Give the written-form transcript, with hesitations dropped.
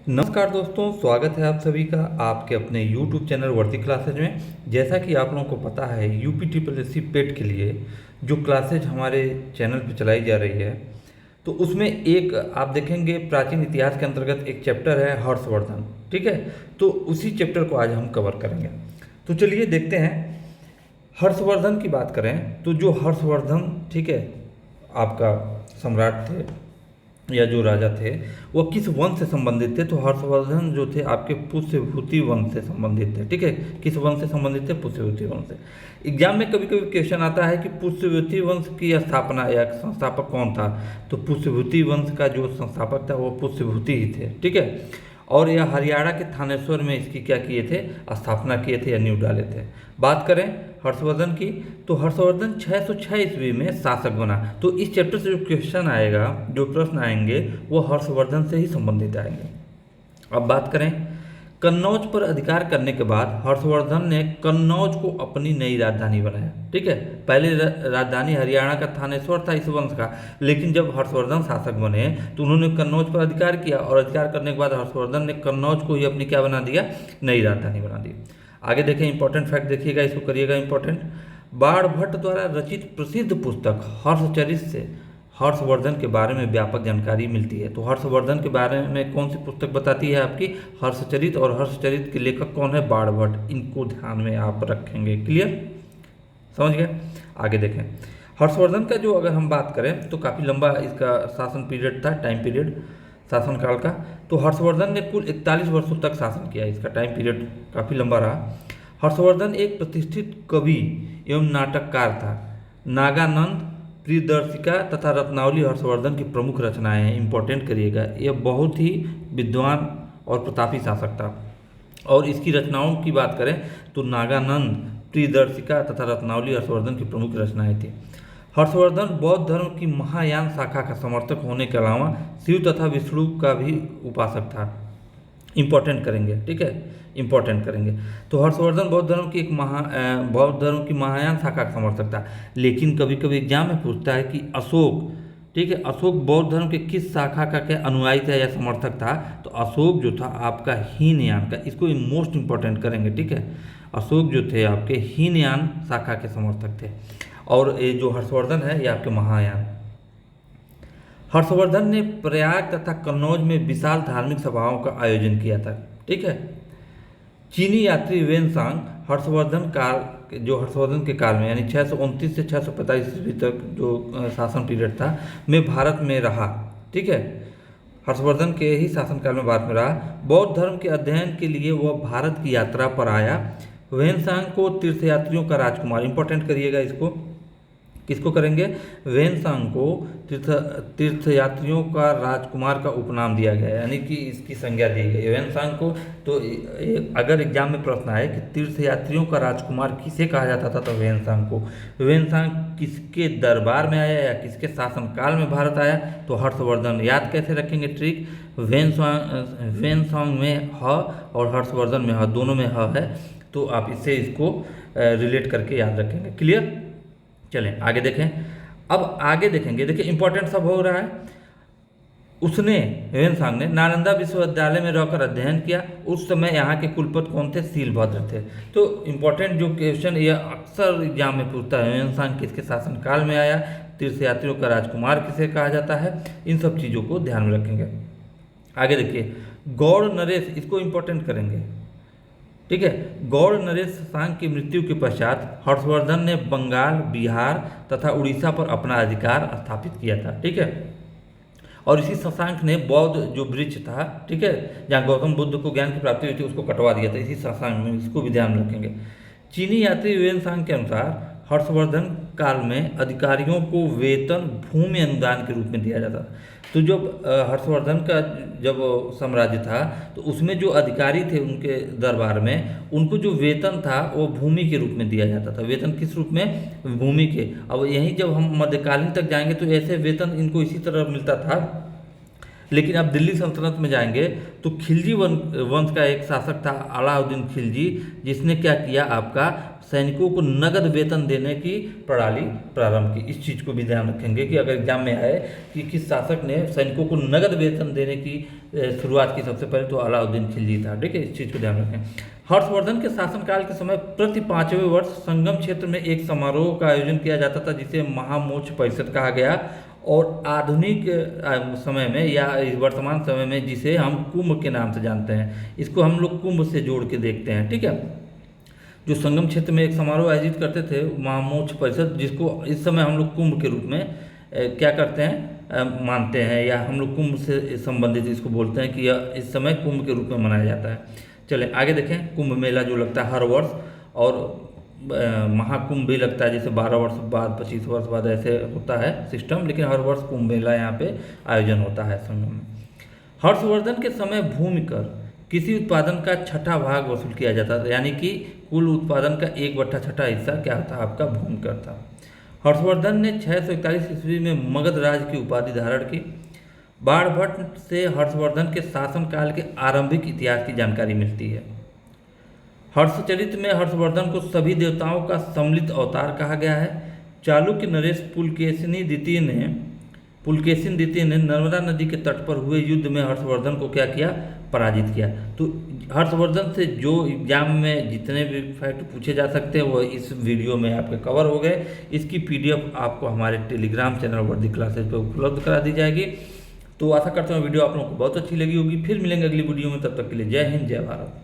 नमस्कार दोस्तों, स्वागत है आप सभी का आपके अपने YouTube चैनल वर्दी क्लासेज में। जैसा कि आप लोगों को पता है, यूपी ट्रिपल एस सी पेट के लिए जो क्लासेज हमारे चैनल पर चलाई जा रही है, तो उसमें एक आप देखेंगे प्राचीन इतिहास के अंतर्गत एक चैप्टर है हर्षवर्धन। ठीक है, तो उसी चैप्टर को आज हम कवर करेंगे। तो चलिए देखते हैं। हर्षवर्धन की बात करें तो जो हर्षवर्धन, ठीक है, आपका सम्राट थे या जो राजा थे, वह किस वंश से संबंधित थे? तो हर्षवर्धन जो थे आपके पुष्यभूति वंश से संबंधित थे। ठीक है, किस वंश से संबंधित थे? पुष्यभूति वंश से। एग्जाम में कभी कभी क्वेश्चन आता है कि पुष्यभूति वंश की स्थापना या संस्थापक कौन था? तो पुष्यभूति वंश का जो संस्थापक था वो पुष्यभूति ही थे। ठीक है, और यह हरियाणा के थानेश्वर में इसकी क्या किए थे? स्थापना किए थे या नींव डाले थे। बात करें हर्षवर्धन की, तो हर्षवर्धन 606 ईस्वी में शासक बना। तो इस चैप्टर से जो क्वेश्चन आएगा, जो प्रश्न आएंगे, वो हर्षवर्धन से ही संबंधित आएंगे। अब बात करें कन्नौज पर अधिकार करने के बाद हर्षवर्धन ने कन्नौज को अपनी नई राजधानी बनाया। ठीक है, पहले राजधानी हरियाणा का थानेश्वर था इस वंश का, लेकिन जब हर्षवर्धन शासक बने तो उन्होंने कन्नौज पर अधिकार किया, और अधिकार करने के बाद हर्षवर्धन ने कन्नौज को ही अपनी क्या बना दिया? नई राजधानी बना दी। आगे देखें, इंपॉर्टेंट फैक्ट देखिएगा, इसको करिएगा इंपॉर्टेंट। बाणभट्ट द्वारा रचित प्रसिद्ध पुस्तक हर्षचरित से हर्षवर्धन के बारे में व्यापक जानकारी मिलती है। तो हर्षवर्धन के बारे में कौन सी पुस्तक बताती है? आपकी हर्षचरित। और हर्षचरित के लेखक कौन है? बाणभट्ट। इनको ध्यान में आप रखेंगे। क्लियर, समझ गए? आगे देखें, हर्षवर्धन का जो अगर हम बात करें तो काफ़ी लंबा इसका शासन पीरियड था, टाइम पीरियड शासनकाल का। तो हर्षवर्धन ने कुल 41 वर्षों तक शासन किया। इसका टाइम पीरियड काफ़ी लंबा रहा। हर्षवर्धन एक प्रतिष्ठित कवि एवं नाटककार था। नागानंद, प्रियदर्शिका तथा रत्नावली हर्षवर्धन की प्रमुख रचनाएं हैं। इंपॉर्टेंट करिएगा, यह बहुत ही विद्वान और प्रतापी शासक था। और इसकी रचनाओं की बात करें तो नागानंद, प्रियदर्शिका तथा रत्नावली हर्षवर्धन की प्रमुख रचनाएं थी। हर्षवर्धन बौद्ध धर्म की महायान शाखा का समर्थक होने के अलावा शिव तथा विष्णु का भी उपासक था। इंपॉर्टेंट करेंगे, ठीक है, इंपॉर्टेंट करेंगे। तो हर्षवर्धन बौद्ध धर्म की बौद्ध धर्म की महायान शाखा का समर्थक था। लेकिन कभी कभी एग्जाम में पूछता है कि अशोक, ठीक है, अशोक बौद्ध धर्म के किस शाखा का क्या अनुयायी था या समर्थक था? तो अशोक जो था आपका हीनयान का, इसको मोस्ट इंपॉर्टेंट करेंगे। ठीक है, अशोक जो थे आपके हीनयान शाखा के समर्थक थे। और ये जो हर्षवर्धन है ये आपके महायान। हर्षवर्धन ने प्रयाग तथा कन्नौज में विशाल धार्मिक सभाओं का आयोजन किया था। ठीक है, चीनी यात्री वेनसांग हर्षवर्धन के काल में यानी 629 से 645 ईस्वी तक जो शासन पीरियड था में भारत में रहा। ठीक है, हर्षवर्धन के ही शासनकाल में भारत में रहा। बौद्ध धर्म के अध्ययन के लिए वह भारत की यात्रा पर आया। वेनसांग को तीर्थयात्रियों का राजकुमार, इंपॉर्टेंट करिएगा इसको, किसको करेंगे? वेनसांग को तीर्थयात्रियों का राजकुमार का उपनाम दिया गया, यानी कि इसकी संज्ञा दी गई वेनसांग को। तो अगर एग्जाम में प्रश्न आए कि तीर्थयात्रियों का राजकुमार किसे कहा जाता था, तो वेनसांग को। वेनसांग किसके दरबार में आया या किसके शासनकाल में भारत आया? तो हर्षवर्धन। याद कैसे रखेंगे ट्रिक? वेनसांग में ह और हर्षवर्धन में ह, दोनों में ह है, तो आप इससे इसको रिलेट करके याद रखेंगे। क्लियर, चलें आगे देखें। अब आगे देखेंगे, देखिए इंपॉर्टेंट सब हो रहा है। उसने, वेनसांग ने नालंदा विश्वविद्यालय में रहकर अध्ययन किया। उस समय यहाँ के कुलपति कौन थे? शीलभद्र थे। तो इंपॉर्टेंट जो क्वेश्चन ये अक्सर एग्जाम में पूछता है, वेनसांग किसके शासनकाल में आया, तीर्थयात्रियों का राजकुमार किसे कहा जाता है, इन सब चीज़ों को ध्यान में रखेंगे। आगे देखिए, गौड़ नरेश, इसको इंपॉर्टेंट करेंगे। ठीक है, गौड़ नरेश शशांक की मृत्यु के पश्चात हर्षवर्धन ने बंगाल, बिहार तथा उड़ीसा पर अपना अधिकार स्थापित किया था। ठीक है, और इसी शशांक ने बौद्ध जो वृक्ष था, ठीक है, जहाँ गौतम बुद्ध को ज्ञान की प्राप्ति हुई थी, उसको कटवा दिया था इसी शशांक में, इसको भी ध्यान रखेंगे। चीनी यात्री वेनसांग के अनुसार हर्षवर्धन काल में अधिकारियों को वेतन भूमि अनुदान के रूप में दिया जाता था। तो जब हर्षवर्धन का जब साम्राज्य था तो उसमें जो अधिकारी थे उनके दरबार में, उनको जो वेतन था वो भूमि के रूप में दिया जाता था। वेतन किस रूप में? भूमि के। अब यहीं जब हम मध्यकालीन तक जाएंगे तो ऐसे वेतन इनको इसी तरह मिलता था लेकिन अब दिल्ली सल्तनत में जाएंगे तो खिलजी वंश का एक शासक था अलाउद्दीन खिलजी, जिसने क्या किया, आपका सैनिकों को नगद वेतन देने की प्रणाली प्रारंभ की। इस चीज़ को भी ध्यान रखेंगे कि अगर एग्जाम में आए कि किस शासक ने सैनिकों को नगद वेतन देने की शुरुआत की, सबसे पहले तो अलाउद्दीन खिलजी था। ठीक है, इस चीज़ को ध्यान रखें। हर्षवर्धन के शासनकाल के समय प्रति 5वें वर्ष संगम क्षेत्र में एक समारोह का आयोजन किया जाता था जिसे महामोक्ष परिषद कहा गया, और आधुनिक समय में या वर्तमान समय में जिसे हम कुंभ के नाम से जानते हैं, इसको हम लोग कुंभ से जोड़ के देखते हैं। ठीक है, जो संगम क्षेत्र में एक समारोह आयोजित करते थे महामोक्ष परिषद, जिसको इस समय हम लोग कुंभ के रूप में क्या करते हैं, मानते हैं, या हम लोग कुंभ से संबंधित इसको बोलते हैं कि इस समय कुंभ के रूप में मनाया जाता है। चलें आगे देखें। कुंभ मेला जो लगता है हर वर्ष, और महाकुंभ भी लगता है, जैसे 12 वर्ष बाद 25 वर्ष बाद ऐसे होता है सिस्टम, लेकिन हर वर्ष कुंभ मेला यहाँ पे आयोजन होता है संगम में। हर्षवर्धन के समय भूमि कर किसी उत्पादन का छठा भाग वसूल किया जाता था, यानी कि कुल उत्पादन का 1/6 हिस्सा क्या था, आपका भूमि कर था। हर्षवर्धन ने 641 ईस्वी में मगध राज की उपाधि धारण की। बाणभट्ट से हर्षवर्धन के शासनकाल के आरंभिक इतिहास की जानकारी मिलती है। हर्षचरित में हर्षवर्धन को सभी देवताओं का सम्मिलित अवतार कहा गया है। चालुक्य नरेश पुलकेशिन द्वितीय ने नर्मदा नदी के तट पर हुए युद्ध में हर्षवर्धन को क्या किया, पराजित किया। तो हर्षवर्धन से जो एग्जाम में जितने भी फैक्ट पूछे जा सकते हैं वो इस वीडियो में आपके कवर हो गए। इसकी PDF आपको हमारे टेलीग्राम चैनल वर्दी क्लासेज पर उपलब्ध करा दी जाएगी। तो आशा करता हूँ वीडियो आप लोगों को बहुत अच्छी लगी होगी। फिर मिलेंगे अगली वीडियो में, तब तक के लिए जय हिंद, जय भारत।